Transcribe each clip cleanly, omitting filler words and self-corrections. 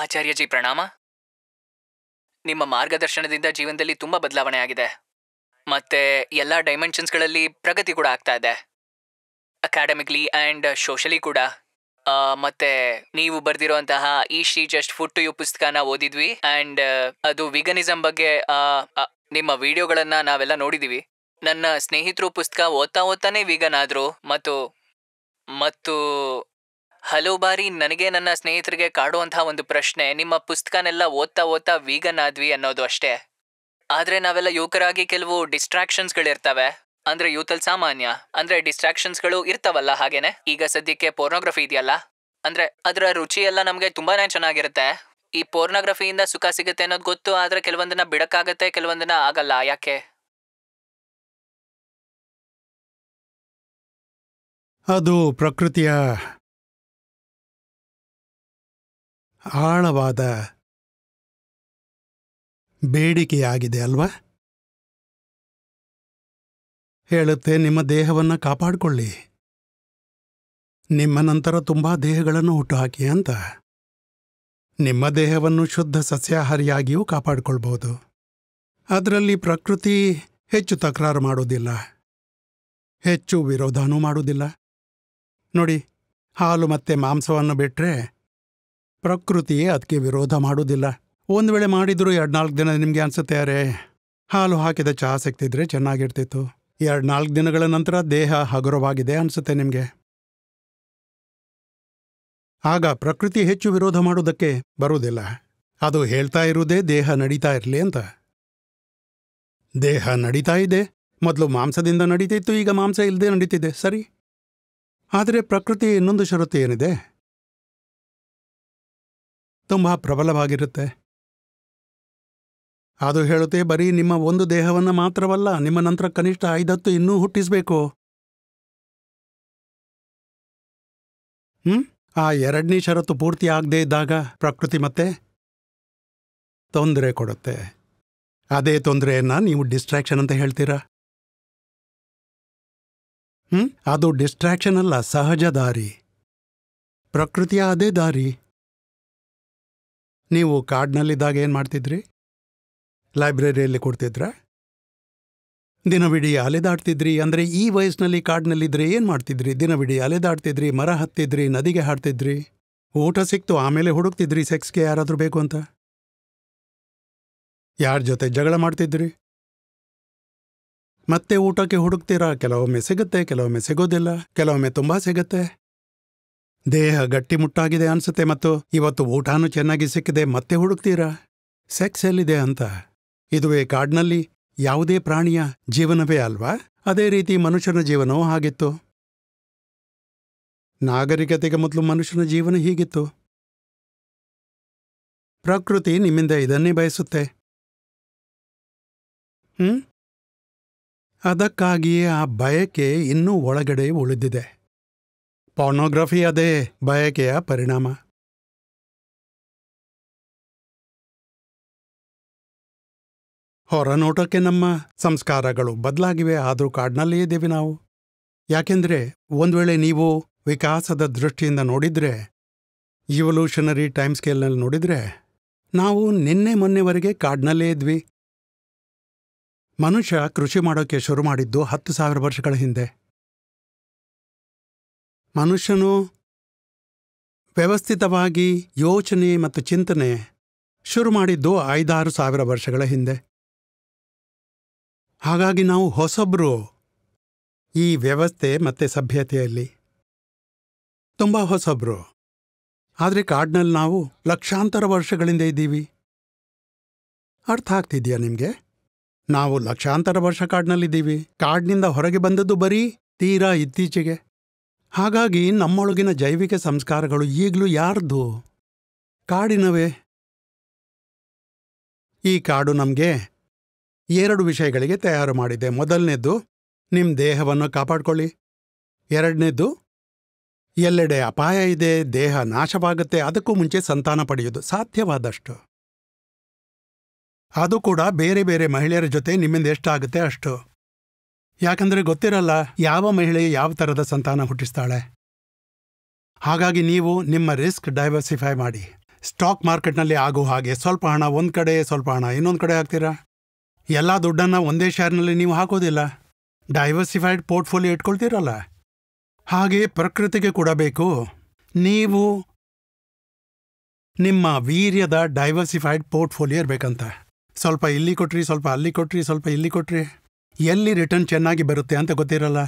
ಆಚಾರ್ಯಜಿ ಪ್ರಣಾಮ. ನಿಮ್ಮ ಮಾರ್ಗದರ್ಶನದಿಂದ ಜೀವನದಲ್ಲಿ ತುಂಬ ಬದಲಾವಣೆ ಆಗಿದೆ. ಮತ್ತೆ ಎಲ್ಲ ಡೈಮೆನ್ಷನ್ಸ್ಗಳಲ್ಲಿ ಪ್ರಗತಿ ಕೂಡ ಆಗ್ತಾ ಇದೆ, ಅಕಾಡೆಮಿಕ್ಲಿ ಆ್ಯಂಡ್ ಸೋಷಲಿ ಕೂಡ. ಮತ್ತೆ ನೀವು ಬರೆದಿರುವಂತಹ ಈ ಶಿ ಜಸ್ಟ್ ಫುಡ್ ಟು ಯು ಪುಸ್ತಕನ ಓದಿದ್ವಿ. ಆ್ಯಂಡ್ ಅದು ವಿಗನಿಸಮ್ ಬಗ್ಗೆ ನಿಮ್ಮ ವಿಡಿಯೋಗಳನ್ನು ನಾವೆಲ್ಲ ನೋಡಿದ್ದೀವಿ. ನನ್ನ ಸ್ನೇಹಿತರು ಪುಸ್ತಕ ಓದ್ತಾನೇ ವಿಗನ್ ಆದರು. ಮತ್ತು ಹಲವು ಬಾರಿ ನನಗೆ ನನ್ನ ಸ್ನೇಹಿತರಿಗೆ ಕಾಡುವಂತಹ ಒಂದು ಪ್ರಶ್ನೆ, ನಿಮ್ಮ ಪುಸ್ತಕನೆಲ್ಲ ಓದ್ತಾ ವೀಗನ್ ಆದ್ವಿ ಅನ್ನೋದು ಅಷ್ಟೇ. ಆದರೆ ನಾವೆಲ್ಲ ಯುವಕರಾಗಿ ಕೆಲವು ಡಿಸ್ಟ್ರಾಕ್ಷನ್ಸ್ಗಳಿರ್ತವೆ. ಅಂದರೆ ಯೂತಲ್ಲಿ ಸಾಮಾನ್ಯ ಅಂದರೆ ಡಿಸ್ಟ್ರಾಕ್ಷನ್ಸ್ಗಳು ಇರ್ತಾವಲ್ಲ. ಹಾಗೇನೆ ಈಗ ಸದ್ಯಕ್ಕೆ ಪೋರ್ನೋಗ್ರಫಿ ಇದೆಯಲ್ಲ, ಅಂದರೆ ಅದರ ರುಚಿ ಎಲ್ಲ ನಮಗೆ ತುಂಬಾ ಚೆನ್ನಾಗಿರುತ್ತೆ. ಈ ಪೋರ್ನೋಗ್ರಫಿಯಿಂದ ಸುಖ ಸಿಗುತ್ತೆ ಅನ್ನೋದು ಗೊತ್ತು, ಆದರೆ ಕೆಲವೊಂದನ್ನ ಬಿಡಕ್ಕಾಗತ್ತೆ, ಕೆಲವೊಂದನ್ನ ಆಗಲ್ಲ. ಯಾಕೆ? ಅದು ಪ್ರಕೃತಿಯ ಆಳವಾದ ಬೇಡಿಕೆಯಾಗಿದೆ ಅಲ್ವಾ? ಹೇಳುತ್ತೆ, ನಿಮ್ಮ ದೇಹವನ್ನು ಕಾಪಾಡಿಕೊಳ್ಳಿ, ನಿಮ್ಮ ನಂತರ ತುಂಬ ದೇಹಗಳನ್ನು ಹುಟ್ಟುಹಾಕಿ ಅಂತ. ನಿಮ್ಮ ದೇಹವನ್ನು ಶುದ್ಧ ಸಸ್ಯಾಹಾರಿಯಾಗಿಯೂ ಕಾಪಾಡಿಕೊಳ್ಬಹುದು. ಅದರಲ್ಲಿ ಪ್ರಕೃತಿ ಹೆಚ್ಚು ತಕರಾರು ಮಾಡೋದಿಲ್ಲ, ಹೆಚ್ಚು ವಿರೋಧನೂ ಮಾಡೋದಿಲ್ಲ. ನೋಡಿ, ಹಾಲು ಮತ್ತು ಮಾಂಸವನ್ನು ಬಿಟ್ಟರೆ ಪ್ರಕೃತಿಯೇ ಅದಕ್ಕೆ ವಿರೋಧ ಮಾಡೋದಿಲ್ಲ. ಒಂದು ವೇಳೆ ಮಾಡಿದರೂ 2-4 ದಿನ ನಿಮಗೆ ಅನಿಸುತ್ತೆ, ಅರೆ ಹಾಲು ಹಾಕಿದ ಚಹಾ ಸಿಗ್ತಿದ್ರೆ ಚೆನ್ನಾಗಿರ್ತಿತ್ತು. 2-4 ದಿನಗಳ ನಂತರ ದೇಹ ಹಗುರವಾಗಿದೆ ಅನಿಸುತ್ತೆ ನಿಮಗೆ. ಆಗ ಪ್ರಕೃತಿ ಹೆಚ್ಚು ವಿರೋಧ ಮಾಡೋದಕ್ಕೆ ಬರುವುದಿಲ್ಲ. ಅದು ಹೇಳ್ತಾ ಇರುವುದೇ ದೇಹ ನಡೀತಾ ಇರಲಿ ಅಂತ. ದೇಹ ನಡೀತಾ ಇದೆ, ಮೊದಲು ಮಾಂಸದಿಂದ ನಡೀತಿತ್ತು, ಈಗ ಮಾಂಸ ಇಲ್ಲದೆ ನಡೀತಿದೆ, ಸರಿ. ಆದರೆ ಪ್ರಕೃತಿ ಇನ್ನೊಂದು ಷರತ್ತು ಏನಿದೆ, ತುಂಬ ಪ್ರಬಲವಾಗಿರುತ್ತೆ. ಅದು ಹೇಳುತ್ತೆ, ಬರೀ ನಿಮ್ಮ ಒಂದು ದೇಹವನ್ನು ಮಾತ್ರವಲ್ಲ, ನಿಮ್ಮ ನಂತರ ಕನಿಷ್ಠ 5-10 ಇನ್ನೂ ಹುಟ್ಟಿಸಬೇಕು. ಆ 2ನೇ ಷರತ್ತು ಪೂರ್ತಿ ಆಗದೇ ಇದ್ದಾಗ ಪ್ರಕೃತಿ ಮತ್ತೆ ತೊಂದರೆ ಕೊಡುತ್ತೆ. ಅದೇ ತೊಂದರೆಯನ್ನ ನೀವು ಡಿಸ್ಟ್ರಾಕ್ಷನ್ ಅಂತ ಹೇಳ್ತೀರಾ. ಅದು ಡಿಸ್ಟ್ರಾಕ್ಷನ್ ಅಲ್ಲ, ಸಹಜ ದಾರಿ. ಪ್ರಕೃತಿಯ ಅದೇ ದಾರಿ. ನೀವು ಕಾಡಿನಲ್ಲಿದ್ದಾಗ ಏನು ಮಾಡ್ತಿದ್ರಿ? ಲೈಬ್ರರಿಯಲ್ಲಿ ಕೊಡ್ತಿದ್ರ? ದಿನವಿಡೀ ಅಲೆದಾಡ್ತಿದ್ರಿ. ಅಂದರೆ ಈ ವಯಸ್ಸಿನಲ್ಲಿ ಕಾಡಿನಲ್ಲಿದ್ದರೆ ಏನು ಮಾಡ್ತಿದ್ರಿ? ದಿನವಿಡೀ ಅಲೆದಾಡ್ತಿದ್ರಿ, ಮರ ಹತ್ತಿದ್ರಿ, ನದಿಗೆ ಹಾಡ್ತಿದ್ರಿ. ಊಟ ಸಿಕ್ತು, ಆಮೇಲೆ ಹುಡುಕ್ತಿದ್ರಿ ಸೆಕ್ಸ್ಗೆ ಯಾರಾದರೂ ಬೇಕು ಅಂತ. ಯಾರ ಜೊತೆ ಜಗಳ ಮಾಡ್ತಿದ್ರಿ, ಮತ್ತೆ ಊಟಕ್ಕೆ ಹುಡುಕ್ತೀರಾ. ಕೆಲವೊಮ್ಮೆ ಸಿಗುತ್ತೆ, ಕೆಲವೊಮ್ಮೆ ಸಿಗೋದಿಲ್ಲ, ಕೆಲವೊಮ್ಮೆ ತುಂಬ ಸಿಗುತ್ತೆ. ದೇಹ ಗಟ್ಟಿಮುಟ್ಟಾಗಿದೆ ಅನ್ಸುತ್ತೆ, ಮತ್ತು ಇವತ್ತು ಊಟನೂ ಚೆನ್ನಾಗಿ ಸಿಕ್ಕಿದೆ, ಮತ್ತೆ ಹುಡುಕ್ತೀರಾ ಸೆಕ್ಸ್ ಎಲ್ಲಿದೆ ಅಂತ. ಇದುವೇ ಕಾಡಿನಲ್ಲಿ ಯಾವುದೇ ಪ್ರಾಣಿಯ ಜೀವನವೇ ಅಲ್ವಾ? ಅದೇ ರೀತಿ ಮನುಷ್ಯನ ಜೀವನವೂ ಹಾಗಿತ್ತು. ನಾಗರಿಕತೆಗೆ ಮೊದಲು ಮನುಷ್ಯನ ಜೀವನ ಹೀಗಿತ್ತು. ಪ್ರಕೃತಿ ನಿಮ್ಮಿಂದ ಇದನ್ನೇ ಬಯಸುತ್ತೆ. ಅದಕ್ಕಾಗಿಯೇ ಆ ಬಯಕೆ ಇನ್ನೂ ಒಳಗಡೆ ಉಳಿದಿದೆ. ಪೋರ್ನೋಗ್ರಫಿ ಅದೇ ಬಯಕೆಯ ಪರಿಣಾಮ. ಹೊರನೋಟಕ್ಕೆ ನಮ್ಮ ಸಂಸ್ಕಾರಗಳು ಬದಲಾಗಿವೆ, ಆದರೂ ಕಾಡಿನಲ್ಲೇ ಇದ್ದೀವಿ ನಾವು. ಯಾಕೆಂದರೆ ಒಂದು ವೇಳೆ ನೀವು ವಿಕಾಸದ ದೃಷ್ಟಿಯಿಂದ ನೋಡಿದರೆ, ಇವಲ್ಯೂಷನರಿ ಟೈಮ್ ಸ್ಕೇಲ್ನಲ್ಲಿ ನೋಡಿದರೆ, ನಾವು ನಿನ್ನೆ ಮೊನ್ನೆವರೆಗೆ ಕಾಡಿನಲ್ಲೇ ಇದ್ವಿ. ಮನುಷ್ಯ ಕೃಷಿ ಮಾಡೋಕ್ಕೆ ಶುರು ಮಾಡಿದ್ದು 10,000 ವರ್ಷಗಳ ಹಿಂದೆ. ಮನುಷ್ಯನು ವ್ಯವಸ್ಥಿತವಾಗಿ ಯೋಚನೆ ಮತ್ತು ಚಿಂತನೆ ಶುರು ಮಾಡಿದ್ದು 5-6 ಸಾವಿರ ವರ್ಷಗಳ ಹಿಂದೆ. ಹಾಗಾಗಿ ನಾವು ಹೊಸಬ್ರು ಈ ವ್ಯವಸ್ಥೆ ಮತ್ತು ಸಭ್ಯತೆಯಲ್ಲಿ, ತುಂಬ ಹೊಸಬ್ರು. ಆದರೆ ಕಾಡಿನಲ್ಲಿ ನಾವು ಲಕ್ಷಾಂತರ ವರ್ಷಗಳಿಂದ ಇದ್ದೀವಿ. ಅರ್ಥ ಆಗ್ತಿದೆಯಾ ನಿಮಗೆ? ನಾವು ಲಕ್ಷಾಂತರ ವರ್ಷ ಕಾಡಿನಲ್ಲಿದ್ದೀವಿ. ಕಾಡಿನಿಂದ ಹೊರಗೆ ಬಂದದ್ದು ಬರೀ ತೀರಾ ಇತ್ತೀಚೆಗೆ. ಹಾಗಾಗಿ ನಮ್ಮೊಳಗಿನ ಜೈವಿಕ ಸಂಸ್ಕಾರಗಳು ಈಗಲೂ ಯಾರ್ದು? ಕಾಡಿನವೇ. ಈ ಕಾಡು ನಮಗೆ 2 ವಿಷಯಗಳಿಗೆ ತಯಾರು ಮಾಡಿದೆ. ಮೊದಲನೇದ್ದು, ನಿಮ್ಮ ದೇಹವನ್ನು ಕಾಪಾಡಿಕೊಳ್ಳಿ. 2ನೇದ್ದು, ಎಲ್ಲೆಡೆ ಅಪಾಯ ಇದೆ, ದೇಹ ನಾಶವಾಗುತ್ತೆ, ಅದಕ್ಕೂ ಮುಂಚೆ ಸಂತಾನ ಪಡೆಯೋದು ಸಾಧ್ಯವಾದಷ್ಟು. ಅದು ಕೂಡ ಬೇರೆ ಬೇರೆ ಮಹಿಳೆಯರ ಜೊತೆ ನಿಮ್ಮಿಂದ ಎಷ್ಟಾಗುತ್ತೆ ಅಷ್ಟು. ಯಾಕಂದರೆ ಗೊತ್ತಿರಲ್ಲ ಯಾವ ಮಹಿಳೆ ಯಾವ ಥರದ ಸಂತಾನ ಹುಟ್ಟಿಸ್ತಾಳೆ. ಹಾಗಾಗಿ ನೀವು ನಿಮ್ಮ ರಿಸ್ಕ್ ಡೈವರ್ಸಿಫೈ ಮಾಡಿ. ಸ್ಟಾಕ್ ಮಾರ್ಕೆಟ್ನಲ್ಲಿ ಆಗೋ ಹಾಗೆ ಸ್ವಲ್ಪ ಹಣ ಒಂದು ಕಡೆ ಸ್ವಲ್ಪ ಹಣ ಇನ್ನೊಂದು ಕಡೆ ಹಾಕ್ತೀರಾ. ಎಲ್ಲ ದುಡ್ಡನ್ನು ಒಂದೇ ಶೇರ್ನಲ್ಲಿ ನೀವು ಹಾಕೋದಿಲ್ಲ, ಡೈವರ್ಸಿಫೈಡ್ ಪೋರ್ಟ್ಫೋಲಿಯೋ ಇಟ್ಕೊಳ್ತೀರಲ್ಲ. ಹಾಗೆ ಪ್ರಕೃತಿಗೆ ಕೂಡ ಬೇಕು. ನೀವು ನಿಮ್ಮ ವೀರ್ಯದ ಡೈವರ್ಸಿಫೈಡ್ ಪೋರ್ಟ್ಫೋಲಿಯೋ ಇರಬೇಕಂತ. ಸ್ವಲ್ಪ ಇಲ್ಲಿ ಕೊಟ್ರಿ, ಸ್ವಲ್ಪ ಅಲ್ಲಿ ಕೊಟ್ರಿ, ಸ್ವಲ್ಪ ಇಲ್ಲಿ ಕೊಟ್ರಿ, ಎಲ್ಲಿ ರಿಟರ್ನ್ ಚೆನ್ನಾಗಿ ಬರುತ್ತೆ ಅಂತ ಗೊತ್ತಿರಲ್ಲ.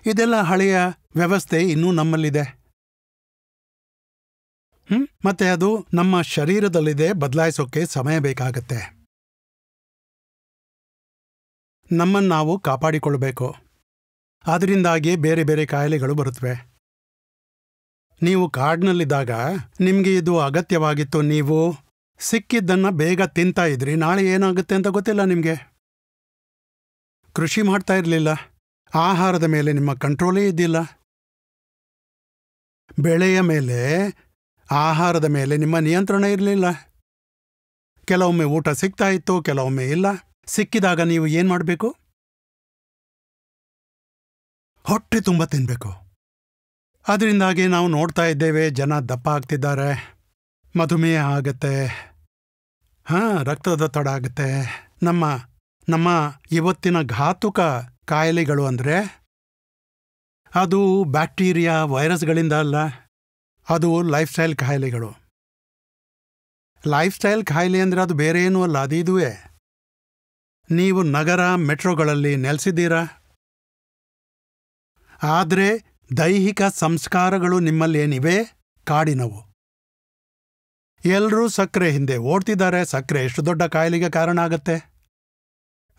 ಇದೆಲ್ಲ ಹಳೆಯ ವ್ಯವಸ್ಥೆ ಇನ್ನೂ ನಮ್ಮಲ್ಲಿದೆ. ಮತ್ತೆ ಅದು ನಮ್ಮ ಶರೀರದಲ್ಲಿದೆ, ಬದಲಾಯಿಸೋಕೆ ಸಮಯ ಬೇಕಾಗತ್ತೆ. ನಮ್ಮನ್ನು ನಾವು ಕಾಪಾಡಿಕೊಳ್ಬೇಕು. ಅದರಿಂದಾಗಿ ಬೇರೆ ಬೇರೆ ಕಾಯಿಲೆಗಳು ಬರುತ್ತವೆ. ನೀವು ಕಾಡಿನಲ್ಲಿದ್ದಾಗ ನಿಮಗೆ ಇದು ಅಗತ್ಯವಾಗಿತ್ತು. ನೀವು ಸಿಕ್ಕಿದ್ದನ್ನು ಬೇಗ ತಿಂತಾ ಇದ್ರಿ, ನಾಳೆ ಏನಾಗುತ್ತೆ ಅಂತ ಗೊತ್ತಿಲ್ಲ ನಿಮಗೆ. ಕೃಷಿ ಮಾಡ್ತಾ ಇರಲಿಲ್ಲ, ಆಹಾರದ ಮೇಲೆ ನಿಮ್ಮ ಕಂಟ್ರೋಲೇ ಇದ್ದಿಲ್ಲ. ಬೆಳೆಯ ಮೇಲೆ, ಆಹಾರದ ಮೇಲೆ ನಿಮ್ಮ ನಿಯಂತ್ರಣ ಇರಲಿಲ್ಲ. ಕೆಲವೊಮ್ಮೆ ಊಟ ಸಿಗ್ತಾ ಇತ್ತು, ಕೆಲವೊಮ್ಮೆ ಇಲ್ಲ. ಸಿಕ್ಕಿದಾಗ ನೀವು ಏನು ಮಾಡಬೇಕು? ಹೊಟ್ಟೆ ತುಂಬ ತಿನ್ನಬೇಕು. ಅದರಿಂದಾಗಿ ನಾವು ನೋಡ್ತಾ ಇದ್ದೇವೆ, ಜನ ದಪ್ಪ ಆಗ್ತಿದ್ದಾರೆ, ಮಧುಮೇಹ ಆಗತ್ತೆ, ರಕ್ತದೊತ್ತಡ ಆಗುತ್ತೆ. ನಮ್ಮ ಇವತ್ತಿನ ಘಾತುಕ ಕಾಯಿಲೆಗಳು ಅಂದರೆ ಅದು ಬ್ಯಾಕ್ಟೀರಿಯಾ, ವೈರಸ್ಗಳಿಂದ ಅಲ್ಲ, ಅದು ಲೈಫ್ ಸ್ಟೈಲ್ ಕಾಯಿಲೆಗಳು. ಲೈಫ್ ಸ್ಟೈಲ್ ಕಾಯಿಲೆ ಅಂದರೆ ಅದು ಬೇರೆ ಏನೂ ಅಲ್ಲ, ಅದು ಇದುವೇ. ನೀವು ನಗರ ಮೆಟ್ರೋಗಳಲ್ಲಿ ನೆಲೆಸಿದ್ದೀರಾ, ಆದರೆ ದೈಹಿಕ ಸಂಸ್ಕಾರಗಳು ನಿಮ್ಮಲ್ಲೇನಿವೆ ಕಾಡಿನವು. ಎಲ್ಲರೂ ಸಕ್ಕರೆ ಹಿಂದೆ ಓಡ್ತಿದ್ದಾರೆ. ಸಕ್ಕರೆ ಎಷ್ಟು ದೊಡ್ಡ ಕಾಯಿಲೆಗೆ ಕಾರಣ ಆಗತ್ತೆ.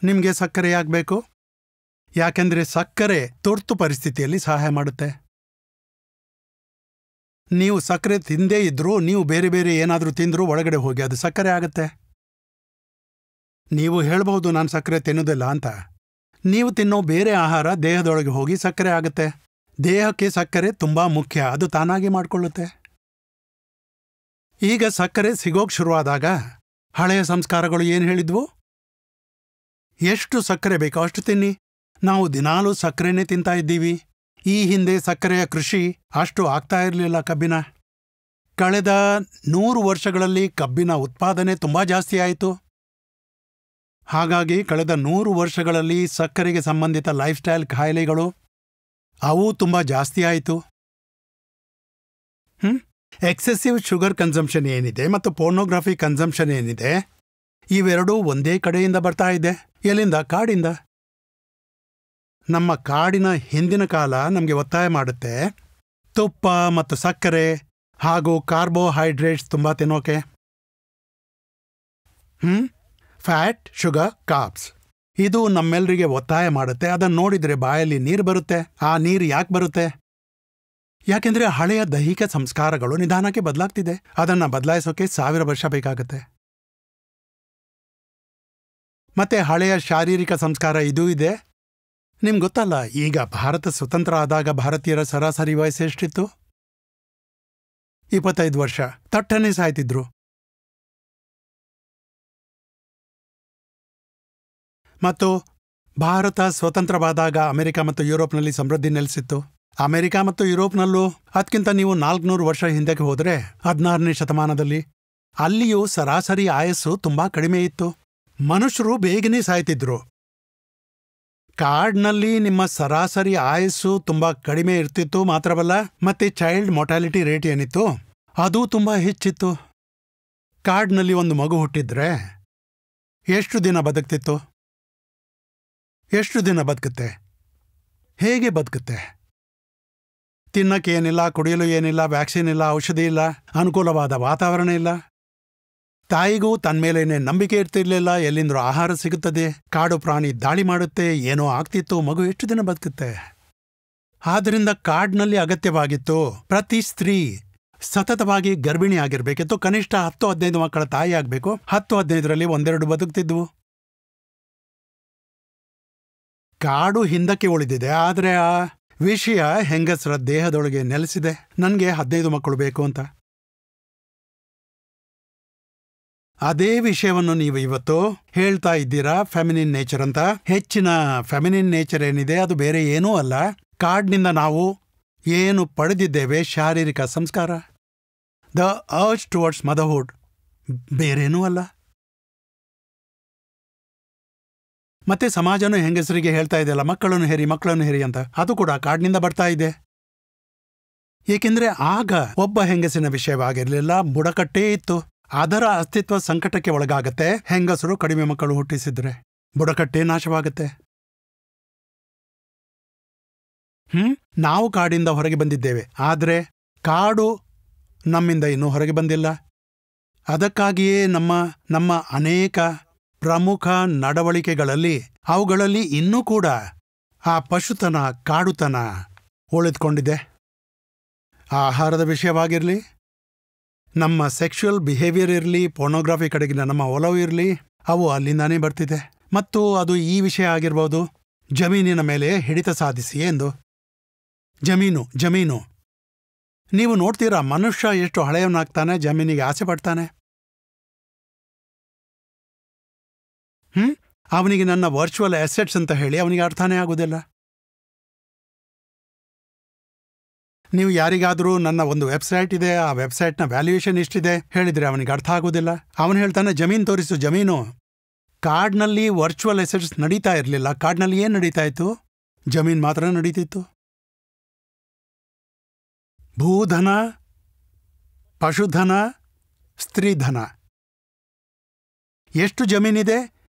ನಿಮಗೆ ಸಕ್ಕರೆ ಯಾಕಬೇಕು? ಯಾಕೆಂದರೆ ಸಕ್ಕರೆ ತುರ್ತು ಪರಿಸ್ಥಿತಿಯಲ್ಲಿ ಸಹಾಯ ಮಾಡುತ್ತೆ. ನೀವು ಸಕ್ಕರೆ ತಿಂದೇ ಇದ್ರೂ ನೀವು ಬೇರೆ ಬೇರೆ ಏನಾದರೂ ತಿಂದರೂ ಒಳಗಡೆ ಹೋಗಿ ಅದು ಸಕ್ಕರೆ ಆಗತ್ತೆ. ನೀವು ಹೇಳ್ಬಹುದು ನಾನು ಸಕ್ಕರೆ ತಿನ್ನೋದಿಲ್ಲ ಅಂತ. ನೀವು ತಿನ್ನೋ ಬೇರೆ ಆಹಾರ ದೇಹದೊಳಗೆ ಹೋಗಿ ಸಕ್ಕರೆ ಆಗತ್ತೆ. ದೇಹಕ್ಕೆ ಸಕ್ಕರೆ ತುಂಬ ಮುಖ್ಯ, ಅದು ತಾನಾಗಿ ಮಾಡಿಕೊಳ್ಳುತ್ತೆ. ಈಗ ಸಕ್ಕರೆ ಸಿಗೋಕ್ ಶುರುವಾದಾಗ ಹಳೆಯ ಸಂಸ್ಕಾರಗಳು ಏನು ಹೇಳಿದ್ವು? ಎಷ್ಟು ಸಕ್ಕರೆ ಬೇಕೋ ಅಷ್ಟು ತಿನ್ನಿ. ನಾವು ದಿನಾಲೂ ಸಕ್ಕರೆನೇ ತಿಂತಾ ಇದ್ದೀವಿ. ಈ ಹಿಂದೆ ಸಕ್ಕರೆಯ ಕೃಷಿ ಅಷ್ಟು ಆಗ್ತಾ ಇರಲಿಲ್ಲ. ಕಬ್ಬಿನ ಕಳೆದ 100 ವರ್ಷಗಳಲ್ಲಿ ಕಬ್ಬಿನ ಉತ್ಪಾದನೆ ತುಂಬ ಜಾಸ್ತಿ ಆಯಿತು. ಹಾಗಾಗಿ ಕಳೆದ 100 ವರ್ಷಗಳಲ್ಲಿ ಸಕ್ಕರೆಗೆ ಸಂಬಂಧಿತ ಲೈಫ್ ಸ್ಟೈಲ್ ಕಾಯಿಲೆಗಳು ಅವು ತುಂಬ ಜಾಸ್ತಿ ಆಯಿತು. ಎಕ್ಸೆಸಿವ್ ಶುಗರ್ ಕನ್ಸಂಪ್ಷನ್ ಏನಿದೆ ಮತ್ತು ಪೋರ್ನೋಗ್ರಫಿ ಕನ್ಸಂಪ್ಷನ್ ಏನಿದೆ, ಇವೆರಡೂ ಒಂದೇ ಕಡೆಯಿಂದ ಬರ್ತಾ ಇದೆ. ಎಲ್ಲಿಂದ? ಕಾಡಿಂದ. ನಮ್ಮ ಕಾಡಿನ ಹಿಂದಿನ ಕಾಲ ನಮಗೆ ಒತ್ತಾಯ ಮಾಡುತ್ತೆ ತುಪ್ಪ ಮತ್ತು ಸಕ್ಕರೆ ಹಾಗೂ ಕಾರ್ಬೋಹೈಡ್ರೇಟ್ಸ್ ತುಂಬ ತಿನ್ನೋಕೆ. ಫ್ಯಾಟ್, ಶುಗರ್, ಕಾರ್ಬ್ಸ್ ಇದು ನಮ್ಮೆಲ್ಲರಿಗೆ ಒತ್ತಾಯ ಮಾಡುತ್ತೆ. ಅದನ್ನು ನೋಡಿದರೆ ಬಾಯಲ್ಲಿ ನೀರು ಬರುತ್ತೆ. ಆ ನೀರು ಯಾಕೆ ಬರುತ್ತೆ? ಯಾಕೆಂದರೆ ಹಳೆಯ ದೈಹಿಕ ಸಂಸ್ಕಾರಗಳು ನಿಧಾನಕ್ಕೆ ಬದಲಾಗ್ತಿದೆ. ಅದನ್ನು ಬದಲಾಯಿಸೋಕೆ 1000 ವರ್ಷ ಬೇಕಾಗತ್ತೆ. ಮತ್ತೆ ಹಳೆಯ ಶಾರೀರಿಕ ಸಂಸ್ಕಾರ ಇದೂ ಇದೆ. ನಿಮ್ಗೆ ಗೊತ್ತಲ್ಲ, ಈಗ ಭಾರತ ಸ್ವತಂತ್ರ ಆದಾಗ ಭಾರತೀಯರ ಸರಾಸರಿ ವಯಸ್ಸು ಎಷ್ಟಿತ್ತು? 25 ವರ್ಷ. ತಟ್ಟನೆ ಸಾಯ್ತಿದ್ರು. ಮತ್ತು ಭಾರತ ಸ್ವತಂತ್ರವಾದಾಗ ಅಮೆರಿಕ ಮತ್ತು ಯುರೋಪ್ನಲ್ಲಿ ಸಮೃದ್ಧಿ ನೆಲೆಸಿತ್ತು. ಅಮೆರಿಕ ಮತ್ತು ಯುರೋಪ್ನಲ್ಲೂ ಅದಕ್ಕಿಂತ ನೀವು 400 ವರ್ಷ ಹಿಂದಕ್ಕೆ ಹೋದರೆ 16ನೇ ಶತಮಾನದಲ್ಲಿ ಅಲ್ಲಿಯೂ ಸರಾಸರಿ ಆಯಸ್ಸು ತುಂಬಾ ಕಡಿಮೆ ಇತ್ತು. ಮನುಷ್ಯರು ಬೇಗನೆ ಸಾಯ್ತಿದ್ರು. ಕಾಡ್ನಲ್ಲಿ ನಿಮ್ಮ ಸರಾಸರಿ ಆಯಸ್ಸು ತುಂಬಾ ಕಡಿಮೆ ಇರ್ತಿತ್ತು. ಮಾತ್ರವಲ್ಲ, ಮತ್ತೆ ಚೈಲ್ಡ್ ಮೊರ್ಟಾಲಿಟಿ ರೇಟ್ ಏನಿತ್ತು ಅದೂ ತುಂಬಾ ಹೆಚ್ಚಿತ್ತು. ಕಾಡ್ನಲ್ಲಿ ಒಂದು ಮಗು ಹುಟ್ಟಿದ್ರೆ ಎಷ್ಟು ದಿನ ಬದುಕ್ತಿತ್ತು? ಎಷ್ಟು ದಿನ ಬದುಕುತ್ತೆ? ಹೇಗೆ ಬದುಕುತ್ತೆ? ತಿನ್ನಕ್ಕೆ ಏನಿಲ್ಲ, ಕುಡಿಯಲು ಏನಿಲ್ಲ, ವ್ಯಾಕ್ಸಿನ್ ಇಲ್ಲ, ಔಷಧಿ ಇಲ್ಲ, ಅನುಕೂಲವಾದ ವಾತಾವರಣ ಇಲ್ಲ. ತಾಯಿಗೂ ತನ್ನ ಮೇಲೇನೆ ನಂಬಿಕೆ ಇರ್ತಿರ್ಲಿಲ್ಲ. ಎಲ್ಲಿಂದ್ರೂ ಆಹಾರ ಸಿಗುತ್ತದೆ, ಕಾಡು ಪ್ರಾಣಿ ದಾಳಿ ಮಾಡುತ್ತೆ, ಏನೋ ಆಗ್ತಿತ್ತು. ಮಗು ಎಷ್ಟು ದಿನ ಬದುಕುತ್ತೆ? ಆದ್ದರಿಂದ ಕಾಡಿನಲ್ಲಿ ಅಗತ್ಯವಾಗಿತ್ತು ಪ್ರತಿ ಸ್ತ್ರೀ ಸತತವಾಗಿ ಗರ್ಭಿಣಿ ಆಗಿರ್ಬೇಕಿತ್ತು. ಕನಿಷ್ಠ 10-15 ಮಕ್ಕಳ ತಾಯಿ ಆಗಬೇಕು. 10-15ರಲ್ಲಿ 1-2 ಬದುಕ್ತಿದ್ವು. ಕಾಡು ಹಿಂದಕ್ಕೆ ಉಳಿದಿದೆ, ಆದರೆ ಆ ವಿಷಯ ಹೆಂಗಸರ ದೇಹದೊಳಗೆ ನೆಲೆಸಿದೆ. ನನಗೆ 15 ಮಕ್ಕಳು ಬೇಕು ಅಂತ. ಅದೇ ವಿಷಯವನ್ನು ನೀವು ಇವತ್ತು ಹೇಳ್ತಾ ಇದ್ದೀರಾ, ಫೆಮಿನಿನ್ ನೇಚರ್ ಅಂತ. ಹೆಚ್ಚಿನ ಫೆಮಿನಿನ್ ನೇಚರ್ ಏನಿದೆ ಅದು ಬೇರೆ ಏನೂ ಅಲ್ಲ. ಕಾಡಿನಿಂದ ನಾವು ಏನು ಪಡೆದಿದ್ದೇವೆ ಶಾರೀರಿಕ ಸಂಸ್ಕಾರ, ದ ಅರ್ಜ್ ಟುವರ್ಡ್ಸ್ ಮದರ್ಹುಡ್, ಬೇರೇನೂ ಅಲ್ಲ. ಮತ್ತೆ ಸಮಾಜನೂ ಹೆಂಗಸರಿಗೆ ಹೇಳ್ತಾ ಇದೆಯಲ್ಲ, ಮಕ್ಕಳನ್ನು ಹೆರಿ ಅಂತ, ಅದು ಕೂಡ ಕಾಡಿನಿಂದ ಬರ್ತಾ ಇದೆ. ಏಕೆಂದರೆ ಆಗ ಒಬ್ಬ ಹೆಂಗಸಿನ ವಿಷಯವಾಗಿರಲಿಲ್ಲ, ಬುಡಕಟ್ಟೇ ಇತ್ತು. ಅದರ ಅಸ್ತಿತ್ವ ಸಂಕಟಕ್ಕೆ ಒಳಗಾಗತ್ತೆ. ಹೆಂಗಸರು ಕಡಿಮೆ ಮಕ್ಕಳು ಹುಟ್ಟಿಸಿದ್ರೆ ಬುಡಕಟ್ಟೇ ನಾಶವಾಗತ್ತೆ. ನಾವು ಕಾಡಿಂದ ಹೊರಗೆ ಬಂದಿದ್ದೇವೆ, ಆದರೆ ಕಾಡು ನಮ್ಮಿಂದ ಇನ್ನೂ ಹೊರಗೆ ಬಂದಿಲ್ಲ. ಅದಕ್ಕಾಗಿಯೇ ನಮ್ಮ ಅನೇಕ ಪ್ರಮುಖ ನಡವಳಿಕೆಗಳಲ್ಲಿ ಅವುಗಳಲ್ಲಿ ಇನ್ನೂ ಕೂಡ ಆ ಪಶುತನ, ಕಾಡುತನ ಉಳಿದುಕೊಂಡಿದೆ. ಆಹಾರದ ವಿಷಯವಾಗಿರಲಿ, ನಮ್ಮ ಸೆಕ್ಷುಯಲ್ ಬಿಹೇವಿಯರ್ ಇರಲಿ, ಪೋರ್ನೋಗ್ರಫಿ ಕಡೆಗಿನ ನಮ್ಮ ಒಲವು ಇರಲಿ, ಅವು ಅಲ್ಲಿಂದಾನೇ ಬರ್ತಿದೆ. ಮತ್ತು ಅದು ಈ ವಿಷಯ ಆಗಿರ್ಬೋದು, ಜಮೀನಿನ ಮೇಲೆ ಹಿಡಿತ ಸಾಧಿಸಿ ಎಂದು. ಜಮೀನು ನೀವು ನೋಡ್ತೀರಾ, ಮನುಷ್ಯ ಎಷ್ಟು ಹಳೆಯವನಾಗ್ತಾನೆ, ಜಮೀನಿಗೆ ಆಸೆ ಪಡ್ತಾನೆ. ಅವನಿಗೆ ನನ್ನ ವರ್ಚುವಲ್ ಅಸೆಟ್ಸ್ ಅಂತ ಹೇಳಿ ಅವನಿಗೆ ಅರ್ಥನೇ ಆಗೋದಿಲ್ಲ. ನೀವು ಯಾರಿಗಾದರೂ ನನ್ನ ಒಂದು ವೆಬ್ಸೈಟ್ ಇದೆ, ಆ ವೆಬ್ಸೈಟ್ನ ವ್ಯಾಲ್ಯೂಯೇಷನ್ ಇಷ್ಟಿದೆ ಹೇಳಿದರೆ ಅವನಿಗೆ ಅರ್ಥ ಆಗೋದಿಲ್ಲ. ಅವನು ಹೇಳ್ತಾನೆ, ಜಮೀನು ತೋರಿಸು, ಜಮೀನು. ಕಾರ್ಡ್ನಲ್ಲಿ ವರ್ಚುವಲ್ ಅಸೆಟ್ಸ್ ನಡೀತಾ ಇರಲಿಲ್ಲ. ಕಾರ್ಡ್ನಲ್ಲಿ ಏನು ನಡೀತಾ ಇತ್ತು? ಜಮೀನು ಮಾತ್ರ ನಡೀತಿತ್ತು. ಭೂಧನ, ಪಶುಧನ, ಸ್ತ್ರೀಧನ. ಎಷ್ಟು ಜಮೀನಿದೆ,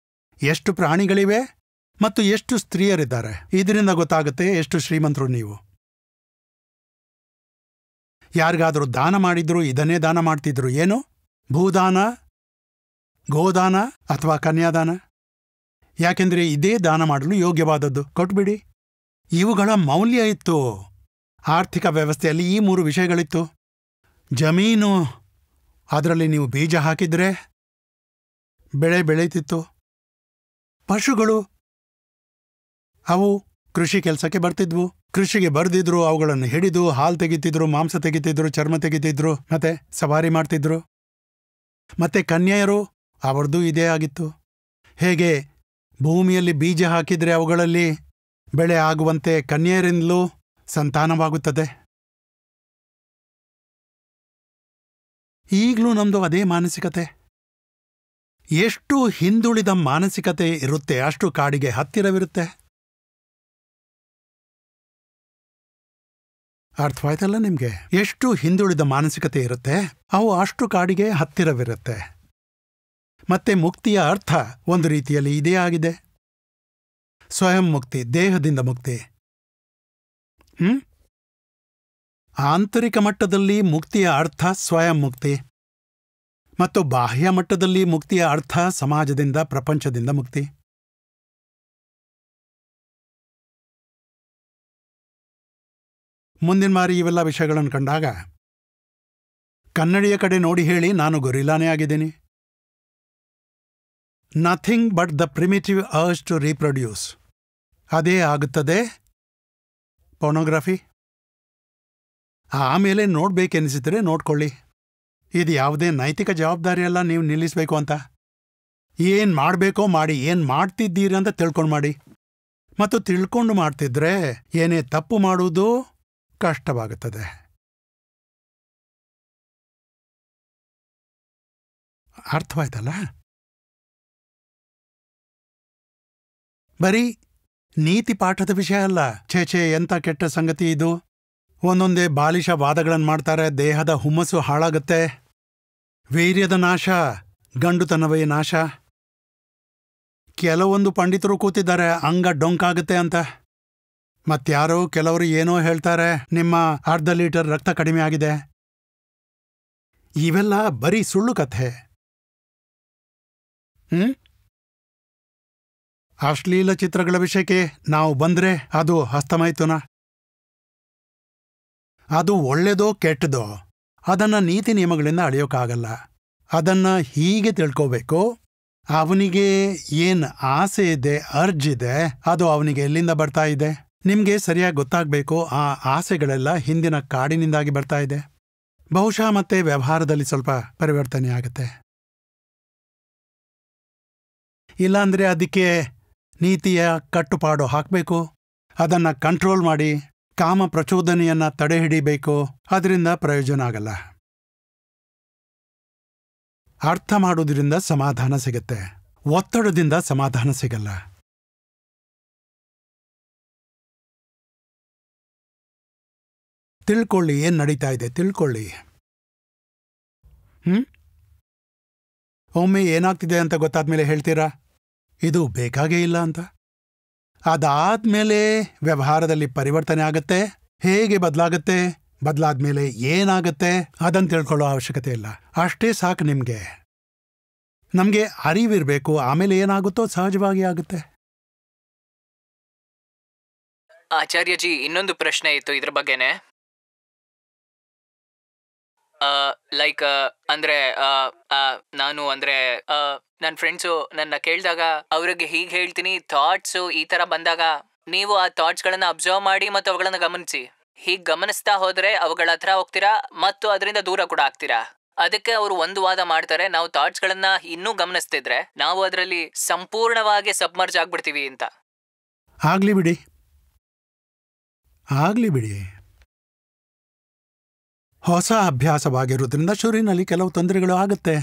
ಎಷ್ಟು ಪ್ರಾಣಿಗಳಿವೆ ಮತ್ತು ಎಷ್ಟು ಸ್ತ್ರೀಯರಿದ್ದಾರೆ. ಇದರಿಂದ ಗೊತ್ತಾಗುತ್ತೆ ಎಷ್ಟು ಶ್ರೀಮಂತರು ನೀವು. ಯಾರಿಗಾದರೂ ದಾನ ಮಾಡಿದ್ರು ಇದನ್ನೇ ದಾನ ಮಾಡ್ತಿದ್ರು. ಏನು? ಭೂದಾನ, ಗೋದಾನ ಅಥವಾ ಕನ್ಯಾದಾನ. ಯಾಕೆಂದರೆ ಇದೇ ದಾನ ಮಾಡಲು ಯೋಗ್ಯವಾದದ್ದು. ಕೊಟ್ಬಿಡಿ. ಇವುಗಳ ಮೌಲ್ಯ ಇತ್ತು. ಆರ್ಥಿಕ ವ್ಯವಸ್ಥೆಯಲ್ಲಿ ಈ 3 ವಿಷಯಗಳಿತ್ತು. ಜಮೀನು, ಅದರಲ್ಲಿ ನೀವು ಬೀಜ ಹಾಕಿದ್ರೆ ಬೆಳೆ ಬೆಳೀತಿತ್ತು. ಪಶುಗಳು, ಅವು ಕೃಷಿ ಕೆಲಸಕ್ಕೆ ಬರ್ತಿದ್ವು. ಕೃಷಿಗೆ ಬರ್ದಿದ್ರು, ಅವುಗಳನ್ನು ಹಿಡಿದು ಹಾಲು ತೆಗಿತಿದ್ರು, ಮಾಂಸ ತೆಗಿತಿದ್ರು, ಚರ್ಮ ತೆಗಿತಿದ್ರು, ಮತ್ತೆ ಸವಾರಿ ಮಾಡ್ತಿದ್ರು. ಮತ್ತೆ ಕನ್ಯೆಯರು, ಅವರದ್ದು ಇದೇ ಆಗಿತ್ತು. ಹೇಗೆ ಭೂಮಿಯಲ್ಲಿ ಬೀಜ ಹಾಕಿದ್ರೆ ಅವುಗಳಲ್ಲಿ ಬೆಳೆ ಆಗುವಂತೆ ಕನ್ಯೆಯರಿಂದಲೂ ಸಂತಾನವಾಗುತ್ತದೆ. ಈಗಲೂ ನಮ್ದು ಅದೇ ಮಾನಸಿಕತೆ. ಎಷ್ಟು ಹಿಂದುಳಿದ ಮಾನಸಿಕತೆ ಇರುತ್ತೆ ಅಷ್ಟು ಕಾಡಿಗೆ ಹತ್ತಿರವಿರುತ್ತೆ. ಅರ್ಥವಾಯ್ತಲ್ಲ ನಿಮ್ಗೆ? ಎಷ್ಟು ಹಿಂದುಳಿದ ಮಾನಸಿಕತೆ ಇರುತ್ತೆ ಅವು ಅಷ್ಟು ಕಾಡಿಗೆ ಹತ್ತಿರವಿರುತ್ತೆ. ಮತ್ತೆ ಮುಕ್ತಿಯ ಅರ್ಥ ಒಂದು ರೀತಿಯಲ್ಲಿ ಇದೇ ಆಗಿದೆ. ಸ್ವಯಂ ಮುಕ್ತಿ, ದೇಹದಿಂದ ಮುಕ್ತಿ. ಆಂತರಿಕ ಮಟ್ಟದಲ್ಲಿ ಮುಕ್ತಿಯ ಅರ್ಥ ಸ್ವಯಂ ಮುಕ್ತಿ, ಮತ್ತು ಬಾಹ್ಯ ಮಟ್ಟದಲ್ಲಿ ಮುಕ್ತಿಯ ಅರ್ಥ ಸಮಾಜದಿಂದ, ಪ್ರಪಂಚದಿಂದ ಮುಕ್ತಿ. ಮುಂದಿನ ಬಾರಿ ಇವೆಲ್ಲ ವಿಷಯಗಳನ್ನು ಕಂಡಾಗ ಕನ್ನಡಿಯ ಕಡೆ ನೋಡಿ ಹೇಳಿ, ನಾನು ಗೊರಿಲ್ಲಾನೇ ಆಗಿದ್ದೀನಿ. Nothing but the primitive urge to reproduce. ಅದೇ ಆಗುತ್ತದೆ ಪೋರ್ನೋಗ್ರಫಿ. ಆಮೇಲೆ ನೋಡ್ಬೇಕೆನಿಸಿದ್ರೆ ನೋಡ್ಕೊಳ್ಳಿ. ಇದು ಯಾವುದೇ ನೈತಿಕ ಜವಾಬ್ದಾರಿಯಲ್ಲ ನೀವು ನಿಲ್ಲಿಸಬೇಕು ಅಂತ. ಏನು ಮಾಡಬೇಕೋ ಮಾಡಿ, ಏನು ಮಾಡ್ತಿದ್ದೀರಿ ಅಂತ ತಿಳ್ಕೊಂಡು ಮಾಡಿ. ಮತ್ತು ತಿಳ್ಕೊಂಡು ಮಾಡ್ತಿದ್ರೆ ಏನೇ ತಪ್ಪು ಮಾಡುವುದು ಕಷ್ಟವಾಗುತ್ತದೆ. ಅರ್ಥವಾಯ್ತಲ್ಲ? ಬರೀ ನೀತಿ ಪಾಠದ ವಿಷಯ ಅಲ್ಲ. ಛೇ ಎಂಥ ಕೆಟ್ಟ ಸಂಗತಿ ಇದು. ಒಂದೊಂದೇ ಬಾಲಿಶ ವಾದಗಳನ್ನು ಮಾಡ್ತಾರೆ. ದೇಹದ ಹುಮ್ಮಸ್ಸು ಹಾಳಾಗುತ್ತೆ. ವೀರ್ಯದ ನಾಶ, ಗಂಡುತನವೇ ನಾಶ. ಕೆಲವೊಂದು ಪಂಡಿತರು ಕೂತಿದ್ದಾರೆ ಅಂಗ ಡೊಂಕಾಗುತ್ತೆ ಅಂತ. ಮತ್ಯಾರೋ ಕೆಲವರು ಏನೋ ಹೇಳ್ತಾರೆ, ನಿಮ್ಮ ಅರ್ಧ ಲೀಟರ್ ರಕ್ತ ಕಡಿಮೆ ಆಗಿದೆ. ಇವೆಲ್ಲ ಬರೀ ಸುಳ್ಳು ಕಥೆ. ಅಶ್ಲೀಲ ಚಿತ್ರಗಳ ವಿಷಯಕ್ಕೆ ನಾವು ಬಂದ್ರೆ ಅದು ಹಸ್ತಮೈಥುನ. ಅದು ಒಳ್ಳೆದೋ ಕೆಟ್ಟದೋ ಅದನ್ನ ನೀತಿ ನಿಯಮಗಳಿಂದ ಅಳೆಯೋಕ್ಕಾಗಲ್ಲ. ಅದನ್ನ ಹೀಗೆ ತಿಳ್ಕೋಬೇಕು, ಅವನಿಗೆ ಏನ್ ಆಸೆ ಇದೆ, ಅರ್ಜ್ ಇದೆ, ಅದು ಅವನಿಗೆ ಎಲ್ಲಿಂದ ಬರ್ತಾ ಇದೆ. ನಿಮ್ಗೆ ಸರಿಯಾಗಿ ಗೊತ್ತಾಗಬೇಕು, ಆ ಆಸೆಗಳೆಲ್ಲ ಹಿಂದಿನ ಕಾಡಿನಿಂದಾಗಿ ಬರ್ತಾ ಇದೆ. ಬಹುಶಃ ಮತ್ತೆ ವ್ಯವಹಾರದಲ್ಲಿ ಸ್ವಲ್ಪ ಪರಿವರ್ತನೆ ಆಗುತ್ತೆ. ಇಲ್ಲಾಂದ್ರೆ ಅದಕ್ಕೆ ನೀತಿಯ ಕಟ್ಟುಪಾಡು ಹಾಕಬೇಕು. ಅದನ್ನ ಕಂಟ್ರೋಲ್ ಮಾಡಿ ಕಾಮ ಪ್ರಚೋದನೆಯನ್ನ ತಡೆ ಹಿಡಿಬೇಕು, ಅದರಿಂದ ಪ್ರಯೋಜನ ಆಗಲ್ಲ. ಅರ್ಥ ಮಾಡೋದ್ರಿಂದ ಸಮಾಧಾನ ಸಿಗತ್ತೆ, ಒತ್ತಡದಿಂದ ಸಮಾಧಾನ ಸಿಗಲ್ಲ. ತಿಳ್ಕೊಳ್ಳಿ, ಏನ್ ನಡೀತಾ ಇದೆ ತಿಳ್ಕೊಳ್ಳಿ. ಒಮ್ಮೆ ಏನಾಗ್ತಿದೆ ಅಂತ ಗೊತ್ತಾದ್ಮೇಲೆ ಹೇಳ್ತೀರಾ ಇದು ಬೇಕಾಗೇ ಇಲ್ಲ ಅಂತ. ಅದಾದ್ಮೇಲೆ ವ್ಯವಹಾರದಲ್ಲಿ ಪರಿವರ್ತನೆ ಆಗತ್ತೆ, ಹೇಗೆ ಬದಲಾಗತ್ತೆ, ಬದಲಾದ್ಮೇಲೆ ಏನಾಗತ್ತೆ ಅದನ್ನು ತಿಳ್ಕೊಳ್ಳೋ ಅವಶ್ಯಕತೆ ಇಲ್ಲ. ಅಷ್ಟೇ ಸಾಕು ನಿಮ್ಗೆ. ನಮ್ಗೆ ಅರಿವಿರ್ಬೇಕು, ಆಮೇಲೆ ಏನಾಗುತ್ತೋ ಸಹಜವಾಗಿ ಆಗುತ್ತೆ. ಆಚಾರ್ಯಜಿ, ಇನ್ನೊಂದು ಪ್ರಶ್ನೆ ಇತ್ತು ಇದ್ರ ಬಗ್ಗೆನೆ. ಲೈಕ್ ಅಂದ್ರೆ ನಾನು ಅಂದ್ರೆ ನನ್ನ ಫ್ರೆಂಡ್ಸು ನನ್ನ ಕೇಳಿದಾಗ ಅವ್ರಿಗೆ ಹೀಗೆ ಹೇಳ್ತೀನಿ, ಥಾಟ್ಸು ಈ ಥರ ಬಂದಾಗ ನೀವು ಆ ಥಾಟ್ಸ್ಗಳನ್ನ ಅಬ್ಸರ್ವ್ ಮಾಡಿ ಮತ್ತು ಅವುಗಳನ್ನ ಗಮನಿಸಿ. ಹೀಗೆ ಗಮನಿಸ್ತಾ ಹೋದ್ರೆ ಅವುಗಳ ಹತ್ರ ಹೋಗ್ತೀರಾ ಮತ್ತು ಅದರಿಂದ ದೂರ ಕೂಡ ಆಗ್ತೀರಾ. ಅದಕ್ಕೆ ಅವರು ಒಂದು ವಾದ ಮಾಡ್ತಾರೆ, ನಾವು ಥಾಟ್ಸ್ಗಳನ್ನ ಇನ್ನೂ ಗಮನಿಸ್ತಿದ್ರೆ ನಾವು ಅದರಲ್ಲಿ ಸಂಪೂರ್ಣವಾಗಿ ಸಬ್ಮರ್ಜ್ ಆಗ್ಬಿಡ್ತೀವಿ ಅಂತ. ಆಗ್ಲಿ ಬಿಡಿ. ಹೊಸ ಅಭ್ಯಾಸವಾಗಿರೋದ್ರಿಂದ ಶುರುವಿನಲ್ಲಿ ಕೆಲವು ತೊಂದರೆಗಳು ಆಗುತ್ತೆ.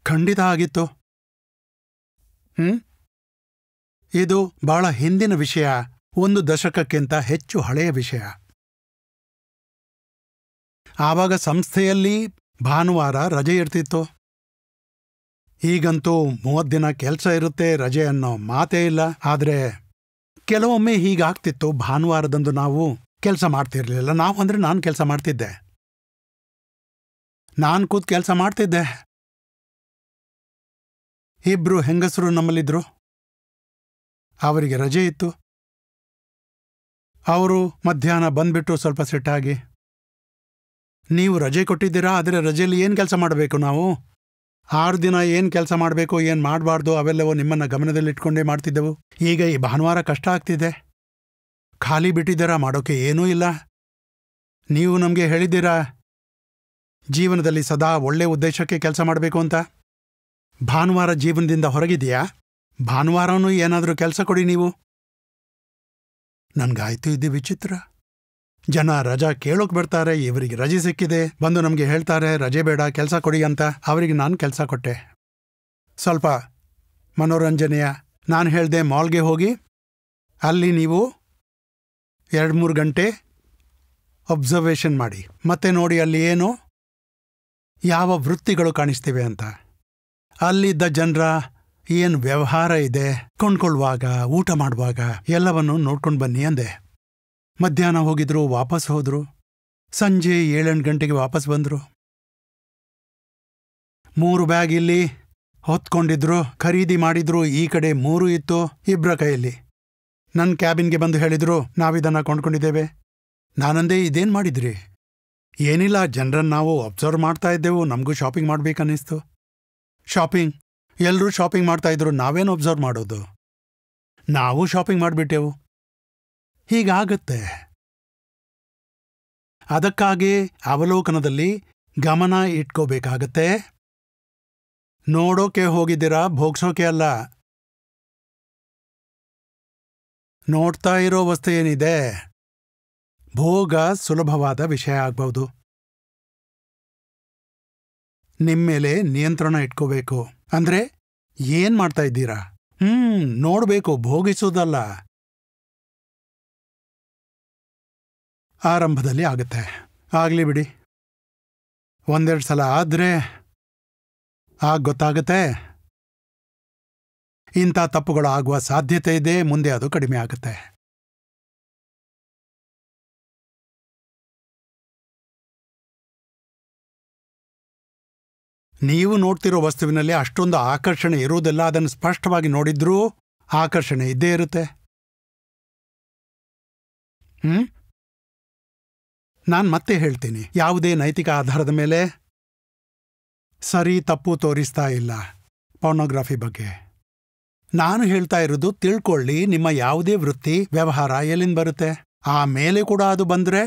ಖಂಡಿತ ಆಗಿತ್ತು. ಇದು ಬಹಳ ಹಿಂದಿನ ವಿಷಯ, 1 ದಶಕಕ್ಕಿಂತ ಹೆಚ್ಚು ಹಳೆಯ ವಿಷಯ. ಆವಾಗ ಸಂಸ್ಥೆಯಲ್ಲಿ ಭಾನುವಾರ ರಜೆ ಇರ್ತಿತ್ತು. ಈಗಂತೂ 30 ದಿನ ಕೆಲಸ ಇರುತ್ತೆ, ರಜೆ ಅನ್ನೋ ಮಾತೇ ಇಲ್ಲ. ಆದರೆ ಕೆಲವೊಮ್ಮೆ ಹೀಗಾಗ್ತಿತ್ತು, ಭಾನುವಾರದಂದು ನಾವು ಕೆಲಸ ಮಾಡ್ತಿರ್ಲಿಲ್ಲ. ನಾವು ಅಂದ್ರೆ ನಾನು ಕೆಲಸ ಮಾಡ್ತಿದ್ದೆ, ನಾನು ಕೂತ್ ಕೆಲಸ ಮಾಡ್ತಿದ್ದೆ. 2 ಹೆಂಗಸರು ನಮ್ಮಲ್ಲಿದ್ರು, ಅವರಿಗೆ ರಜೆ ಇತ್ತು. ಅವರು ಮಧ್ಯಾಹ್ನ ಬಂದ್ಬಿಟ್ಟು ಸ್ವಲ್ಪ ಸಿಟ್ಟಾಗಿ, ನೀವು ರಜೆ ಕೊಟ್ಟಿದ್ದೀರಾ, ಆದರೆ ರಜೆಯಲ್ಲಿ ಏನು ಕೆಲಸ ಮಾಡಬೇಕು, ನಾವು 6 ದಿನ ಏನು ಕೆಲಸ ಮಾಡಬೇಕು, ಏನು ಮಾಡಬಾರ್ದು ಅವೆಲ್ಲವೋ ನಿಮ್ಮನ್ನು ಗಮನದಲ್ಲಿಟ್ಕೊಂಡೇ ಮಾಡ್ತಿದ್ದೆವು. ಈಗ ಈ ಭಾನುವಾರ ಕಷ್ಟ ಆಗ್ತಿದೆ, ಖಾಲಿ ಬಿಟ್ಟಿದ್ದೀರಾ, ಮಾಡೋಕೆ ಏನೂ ಇಲ್ಲ. ನೀವು ನಮಗೆ ಹೇಳಿದ್ದೀರಾ ಜೀವನದಲ್ಲಿ ಸದಾ ಒಳ್ಳೆ ಉದ್ದೇಶಕ್ಕೆ ಕೆಲಸ ಮಾಡಬೇಕು ಅಂತ. ಭಾನುವಾರ ಜೀವನದಿಂದ ಹೊರಗಿದೆಯಾ? ಭಾನುವಾರನೂ ಏನಾದರೂ ಕೆಲಸ ಕೊಡಿ ನೀವು. ನನ್ಗಾಯ್ತು ಇದು ವಿಚಿತ್ರ. ಜನ ರಜಾ ಕೇಳೋಕೆ ಬರ್ತಾರೆ, ಇವರಿಗೆ ರಜೆ ಸಿಕ್ಕಿದೆ, ಬಂದು ನಮಗೆ ಹೇಳ್ತಾರೆ ರಜೆ ಬೇಡ ಕೆಲಸ ಕೊಡಿ ಅಂತ. ಅವರಿಗೆ ನಾನು ಕೆಲಸ ಕೊಟ್ಟೆ, ಸ್ವಲ್ಪ ಮನೋರಂಜನೆಯ. ನಾನು ಹೇಳಿದೆ ಮಾಲ್ಗೆ ಹೋಗಿ ಅಲ್ಲಿ ನೀವು 2-3 ಗಂಟೆ ಅಬ್ಸರ್ವೇಷನ್ ಮಾಡಿ, ಮತ್ತೆ ನೋಡಿ ಅಲ್ಲಿ ಏನು ಯಾವ ವೃತ್ತಿಗಳು ಕಾಣಿಸ್ತಿವೆ ಅಂತ. ಅಲ್ಲಿದ್ದ ಜನರ ಏನು ವ್ಯವಹಾರ ಇದೆ, ಕೊಂಡ್ಕೊಳ್ಳುವಾಗ ಊಟ ಮಾಡುವಾಗ ಎಲ್ಲವನ್ನೂ ನೋಡ್ಕೊಂಡು ಬನ್ನಿ ಅಂದೆ. ಮಧ್ಯಾಹ್ನ ಹೋಗಿದ್ರು, ವಾಪಸ್ ಹೋದ್ರು, ಸಂಜೆ 7-8 ಗಂಟೆಗೆ ವಾಪಸ್ ಬಂದರು. 3 ಬ್ಯಾಗ್ ಇಲ್ಲಿ ಹೊತ್ಕೊಂಡಿದ್ರು, ಖರೀದಿ ಮಾಡಿದ್ರು. ಈ ಕಡೆ 3 ಇತ್ತು 2 ಕೈಯಲ್ಲಿ. ನನ್ನ ಕ್ಯಾಬಿನ್ಗೆ ಬಂದು ಹೇಳಿದ್ರು ನಾವಿದನ್ನು ಕೊಂಡ್ಕೊಂಡಿದ್ದೇವೆ. ನಾನಂದೇ ಇದೇನು ಮಾಡಿದ್ರಿ? ಏನಿಲ್ಲ, ಜನರನ್ನು ನಾವು ಅಬ್ಸರ್ವ್ ಮಾಡ್ತಾ ಇದ್ದೆವು, ನಮಗೂ ಶಾಪಿಂಗ್ ಮಾಡ್ಬೇಕನ್ನಿಸ್ತು. ಶಾಪಿಂಗ್, ಎಲ್ಲರೂ ಶಾಪಿಂಗ್ ಮಾಡ್ತಾ ಇದ್ರು, ನಾವೇನು ಅಬ್ಸರ್ವ್ ಮಾಡೋದು? ನಾವು ಶಾಪಿಂಗ್ ಮಾಡಿಬಿಟ್ಟೆವು. ಹೀಗಾಗತ್ತೆ. ಅದಕ್ಕಾಗಿ ಅವಲೋಕನದಲ್ಲಿ ಗಮನ ಇಟ್ಕೋಬೇಕಾಗತ್ತೆ. ನೋಡೋಕೆ ಹೋಗಿದ್ದೀರಾ, ಭೋಗ್ಸೋಕೆ ಅಲ್ಲ. ನೋಡ್ತಾ ಇರೋ ವಸ್ತು ಏನಿದೆ, ಭೋಗ ಸುಲಭವಾದ ವಿಷಯ ಆಗ್ಬಹುದು. ನಿಮ್ಮೇಲೆ ನಿಯಂತ್ರಣ ಇಟ್ಕೋಬೇಕು. ಅಂದ್ರೆ ಏನ್ ಮಾಡ್ತಾ ಇದ್ದೀರಾ? ನೋಡ್ಬೇಕು, ಭೋಗಿಸೋದಲ್ಲ. ಆರಂಭದಲ್ಲಿ ಆಗುತ್ತೆ, ಆಗ್ಲಿ ಬಿಡಿ. 1-2 ಸಲ ಆದ್ರೆ ಗೊತ್ತಾಗತ್ತೆ ಇಂಥ ತಪ್ಪುಗಳು ಆಗುವ ಸಾಧ್ಯತೆ ಇದೆ, ಮುಂದೆ ಅದು ಕಡಿಮೆ ಆಗುತ್ತೆ. ನೀವು ನೋಡ್ತಿರೋ ವಸ್ತುವಿನಲ್ಲಿ ಅಷ್ಟೊಂದು ಆಕರ್ಷಣೆ ಇರುವುದಿಲ್ಲ. ಅದನ್ನು ಸ್ಪಷ್ಟವಾಗಿ ನೋಡಿದ್ರೂ ಆಕರ್ಷಣೆ ಇದ್ದೇ ಇರುತ್ತೆ. ನಾನು ಮತ್ತೆ ಹೇಳ್ತೀನಿ, ಯಾವುದೇ ನೈತಿಕ ಆಧಾರದ ಮೇಲೆ ಸರಿ ತಪ್ಪು ತೋರಿಸ್ತಾ ಇಲ್ಲ ಪೋರ್ನೋಗ್ರಫಿ ಬಗ್ಗೆ. ನಾನು ಹೇಳ್ತಾ ಇರೋದು ತಿಳ್ಕೊಳ್ಳಿ, ನಿಮ್ಮ ಯಾವುದೇ ವೃತ್ತಿ ವ್ಯವಹಾರ ಎಲ್ಲಿಂದ ಬರುತ್ತೆ. ಆಮೇಲೆ ಕೂಡ ಅದು ಬಂದ್ರೆ,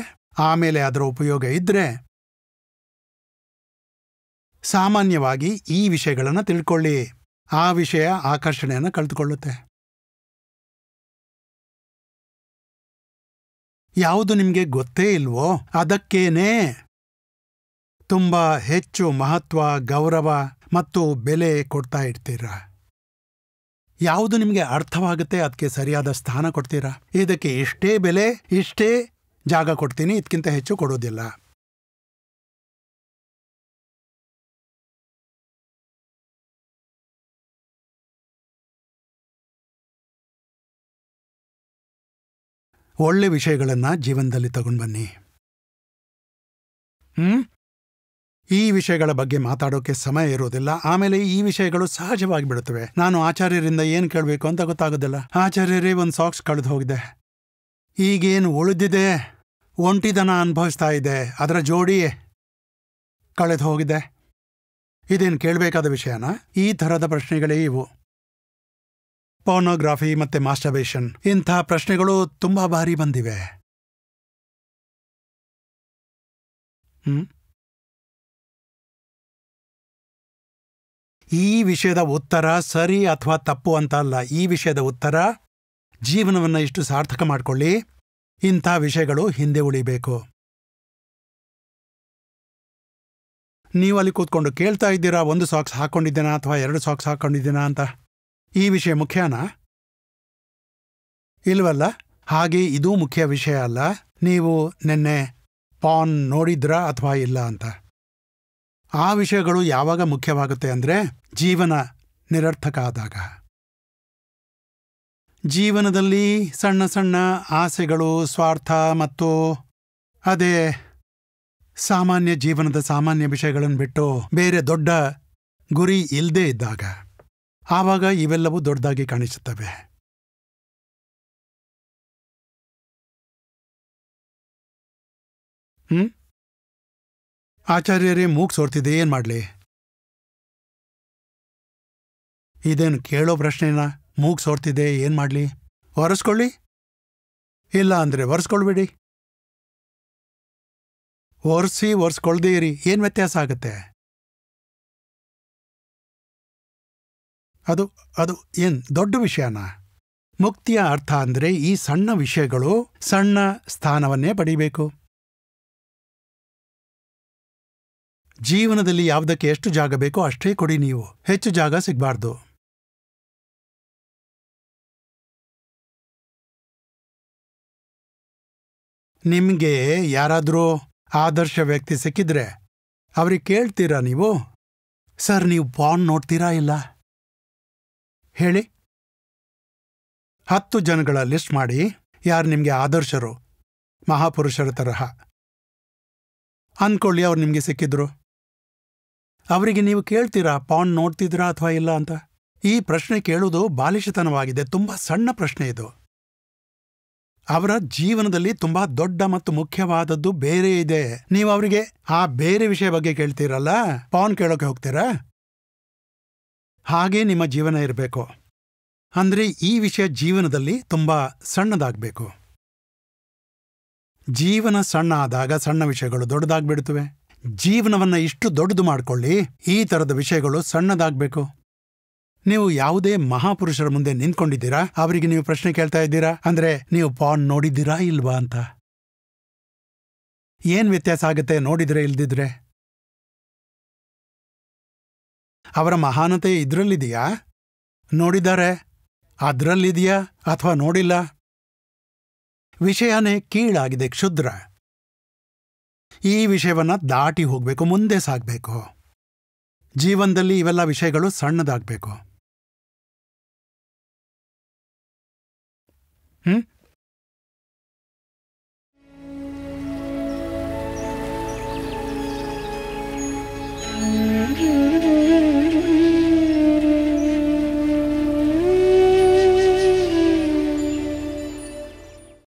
ಆಮೇಲೆ ಅದರ ಉಪಯೋಗ ಇದ್ರೆ ಸಾಮಾನ್ಯವಾಗಿ ಈ ವಿಷಯಗಳನ್ನು ತಿಳ್ಕೊಳ್ಳಿ. ಆ ವಿಷಯ ಆಕರ್ಷಣೆಯನ್ನು ಕಳೆದುಕೊಳ್ಳುತ್ತೆ. ಯಾವುದು ನಿಮಗೆ ಗೊತ್ತೇ ಇಲ್ವೋ ಅದಕ್ಕೇನೆ ತುಂಬ ಹೆಚ್ಚು ಮಹತ್ವ, ಗೌರವ ಮತ್ತು ಬೆಲೆ ಕೊಡ್ತಾ ಇರ್ತೀರಾ. ಯಾವುದು ನಿಮಗೆ ಅರ್ಥವಾಗುತ್ತೆ ಅದಕ್ಕೆ ಸರಿಯಾದ ಸ್ಥಾನ ಕೊಡ್ತೀರಾ. ಇದಕ್ಕೆ ಇಷ್ಟೇ ಬೆಲೆ, ಇಷ್ಟೇ ಜಾಗ ಕೊಡ್ತೀನಿ, ಇದಕ್ಕಿಂತ ಹೆಚ್ಚು ಕೊಡೋದಿಲ್ಲ. ಒಳ್ಳೆ ವಿಷಯಗಳನ್ನು ಜೀವನದಲ್ಲಿ ತಗೊಂಡು ಬನ್ನಿ. ಈ ವಿಷಯಗಳ ಬಗ್ಗೆ ಮಾತಾಡೋಕೆ ಸಮಯ ಇರೋದಿಲ್ಲ. ಆಮೇಲೆ ಈ ವಿಷಯಗಳು ಸಹಜವಾಗಿ ಬಿಡುತ್ತವೆ. ನಾನು ಆಚಾರ್ಯರಿಂದ ಏನು ಕೇಳಬೇಕು ಅಂತ ಗೊತ್ತಾಗೋದಿಲ್ಲ. ಆಚಾರ್ಯರೇ, ಒಂದು ಸಾಕ್ಸ್ ಕಳೆದು ಹೋಗಿದೆ, ಈಗೇನು ಉಳಿದಿದೆ, ಒಂಟಿದನ ಅನುಭವಿಸ್ತಾ ಇದೆ, ಅದರ ಜೋಡಿ ಕಳೆದು ಹೋಗಿದೆ, ಇದೇನು ಕೇಳಬೇಕಾದ ವಿಷಯನಾ? ಈ ಥರದ ಪ್ರಶ್ನೆಗಳೇ ಇವು. ಪೋರ್ನೋಗ್ರಾಫಿ ಮತ್ತೆ ಮಾಸ್ಟರ್ಬೇಷನ್, ಇಂಥ ಪ್ರಶ್ನೆಗಳು ತುಂಬಾ ಬಾರಿ ಬಂದಿವೆ. ಈ ವಿಷಯದ ಉತ್ತರ ಸರಿ ಅಥವಾ ತಪ್ಪು ಅಂತ ಅಲ್ಲ. ಈ ವಿಷಯದ ಉತ್ತರ, ಜೀವನವನ್ನು ಇಷ್ಟು ಸಾರ್ಥಕ ಮಾಡ್ಕೊಳ್ಳಿ, ಇಂಥ ವಿಷಯಗಳು ಹಿಂದೆ ಉಳಿಬೇಕು. ನೀವು ಅಲ್ಲಿ ಕೂತ್ಕೊಂಡು ಕೇಳ್ತಾ ಇದ್ದೀರಾ, ಒಂದು ಸಾಕ್ಸ್ ಹಾಕೊಂಡಿದ್ದೀನಾ ಅಥವಾ 2 ಸಾಕ್ಸ್ ಹಾಕೊಂಡಿದ್ದೀನಾ ಅಂತ. ಈ ವಿಷಯ ಮುಖ್ಯನಾ? ಇಲ್ವಲ್ಲ. ಹಾಗೆ ಇದೂ ಮುಖ್ಯ ವಿಷಯ ಅಲ್ಲ, ನೀವು ನಿನ್ನೆ ಪಾನ್ ನೋಡಿದ್ರಾ ಅಥವಾ ಇಲ್ಲ ಅಂತ. ಆ ವಿಷಯಗಳು ಯಾವಾಗ ಮುಖ್ಯವಾಗುತ್ತೆ ಅಂದರೆ, ಜೀವನ ನಿರರ್ಥಕ ಆದಾಗ. ಜೀವನದಲ್ಲಿ ಸಣ್ಣ ಸಣ್ಣ ಆಸೆಗಳು, ಸ್ವಾರ್ಥ ಮತ್ತು ಅದೇ ಸಾಮಾನ್ಯ ಜೀವನದ ಸಾಮಾನ್ಯ ವಿಷಯಗಳನ್ನು ಬಿಟ್ಟು ಬೇರೆ ದೊಡ್ಡ ಗುರಿ ಇಲ್ಲದೇ ಇದ್ದಾಗ, ಆವಾಗ ಇವೆಲ್ಲವೂ ದೊಡ್ಡದಾಗಿ ಕಾಣಿಸುತ್ತವೆ. ಆಚಾರ್ಯರೇ, ಮೂಗ್ ಸೋರ್ತಿದೆ, ಏನ್ ಮಾಡ್ಲಿ? ಇದೇನು ಕೇಳೋ ಪ್ರಶ್ನೆನಾ? ಮೂಗ್ ಸೋರ್ತಿದೆ, ಏನ್ ಮಾಡ್ಲಿ? ಒರೆಸ್ಕೊಳ್ಳಿ, ಇಲ್ಲ ಅಂದ್ರೆ ಒರೆಸ್ಕೊಳ್ಬೇಡಿ. ಒರೆಸ್ಕೊಳ್ದೇ ಇರಿ, ಏನ್ ವ್ಯತ್ಯಾಸ ಆಗತ್ತೆ? ಅದು ಏನ್ ದೊಡ್ಡ ವಿಷಯನಾ? ಮುಕ್ತಿಯ ಅರ್ಥ ಅಂದ್ರೆ ಈ ಸಣ್ಣ ವಿಷಯಗಳು ಸಣ್ಣ ಸ್ಥಾನವನ್ನೇ ಪಡೀಬೇಕು. ಜೀವನದಲ್ಲಿ ಯಾವುದಕ್ಕೆ ಎಷ್ಟು ಜಾಗ ಬೇಕೋ ಅಷ್ಟೇ ಕೊಡಿ ನೀವು, ಹೆಚ್ಚು ಜಾಗ ಸಿಗಬಾರ್ದು. ನಿಮ್ಗೆ ಯಾರಾದರೂ ಆದರ್ಶ ವ್ಯಕ್ತಿ ಸಿಕ್ಕಿದ್ರೆ ಅವ್ರಿಗೆ ಕೇಳ್ತೀರಾ ನೀವು, ಸರ್ ನೀವು ಪಾನ್ ನೋಡ್ತೀರಾ ಇಲ್ಲ ಹೇಳಿ? 10 ಜನಗಳ ಲಿಸ್ಟ್ ಮಾಡಿ, ಯಾರು ನಿಮಗೆ ಆದರ್ಶರು, ಮಹಾಪುರುಷರ ತರಹ ಅಂದ್ಕೊಳ್ಳಿ, ಅವ್ರು ನಿಮಗೆ ಸಿಕ್ಕಿದ್ರು. ಅವರಿಗೆ ನೀವು ಕೇಳ್ತೀರಾ ಪಾನ್ ನೋಡ್ತಿದ್ರಾ ಅಥವಾ ಇಲ್ಲ ಅಂತ? ಈ ಪ್ರಶ್ನೆ ಕೇಳುವುದು ಬಾಲಿಶತನವಾಗಿದೆ. ತುಂಬಾ ಸಣ್ಣ ಪ್ರಶ್ನೆ ಇದು. ಅವರ ಜೀವನದಲ್ಲಿ ತುಂಬಾ ದೊಡ್ಡ ಮತ್ತು ಮುಖ್ಯವಾದದ್ದು ಬೇರೆ ಇದೆ. ನೀವು ಅವರಿಗೆ ಆ ಬೇರೆ ವಿಷಯ ಬಗ್ಗೆ ಕೇಳ್ತೀರಲ್ಲ, ಪಾನ್ ಕೇಳೋಕೆ ಹೋಗ್ತೀರಾ? ಹಾಗೇ ನಿಮ್ಮ ಜೀವನ ಇರಬೇಕು. ಅಂದ್ರೆ ಈ ವಿಷಯ ಜೀವನದಲ್ಲಿ ತುಂಬಾ ಸಣ್ಣದಾಗಬೇಕು. ಜೀವನ ಸಣ್ಣ ಆದಾಗ ಸಣ್ಣ ವಿಷಯಗಳು ದೊಡ್ಡದಾಗ್ಬಿಡ್ತವೆ. ಜೀವನವನ್ನ ಇಷ್ಟು ದೊಡ್ಡದು ಮಾಡ್ಕೊಳ್ಳಿ, ಈ ಥರದ ವಿಷಯಗಳು ಸಣ್ಣದಾಗಬೇಕು. ನೀವು ಯಾವುದೇ ಮಹಾಪುರುಷರ ಮುಂದೆ ನಿಂತ್ಕೊಂಡಿದ್ದೀರಾ, ಅವರಿಗೆ ನೀವು ಪ್ರಶ್ನೆ ಕೇಳ್ತಾ ಇದ್ದೀರಾ ಅಂದ್ರೆ ನೀವು ಪಾನ್ ನೋಡಿದ್ದೀರಾ ಇಲ್ವಾ ಅಂತ. ಏನ್ ವ್ಯತ್ಯಾಸ ಆಗುತ್ತೆ ನೋಡಿದ್ರೆ ಇಲ್ದಿದ್ರೆ? ಅವರ ಮಹಾನತೆ ಇದ್ರಲ್ಲಿದೆಯಾ? ನೋಡಿದ್ದಾರೆ ಅದ್ರಲ್ಲಿದೆಯಾ ಅಥವಾ ನೋಡಿಲ್ಲ? ವಿಷಯನೇ ಕೀಳಾಗಿದೆ, ಕ್ಷುದ್ರ. ಈ ವಿಷಯವನ್ನ ದಾಟಿ ಹೋಗ್ಬೇಕು, ಮುಂದೆ ಸಾಗ್ಬೇಕು. ಜೀವನದಲ್ಲಿ ಇವೆಲ್ಲ ವಿಷಯಗಳು ಸಣ್ಣದಾಗಬೇಕು.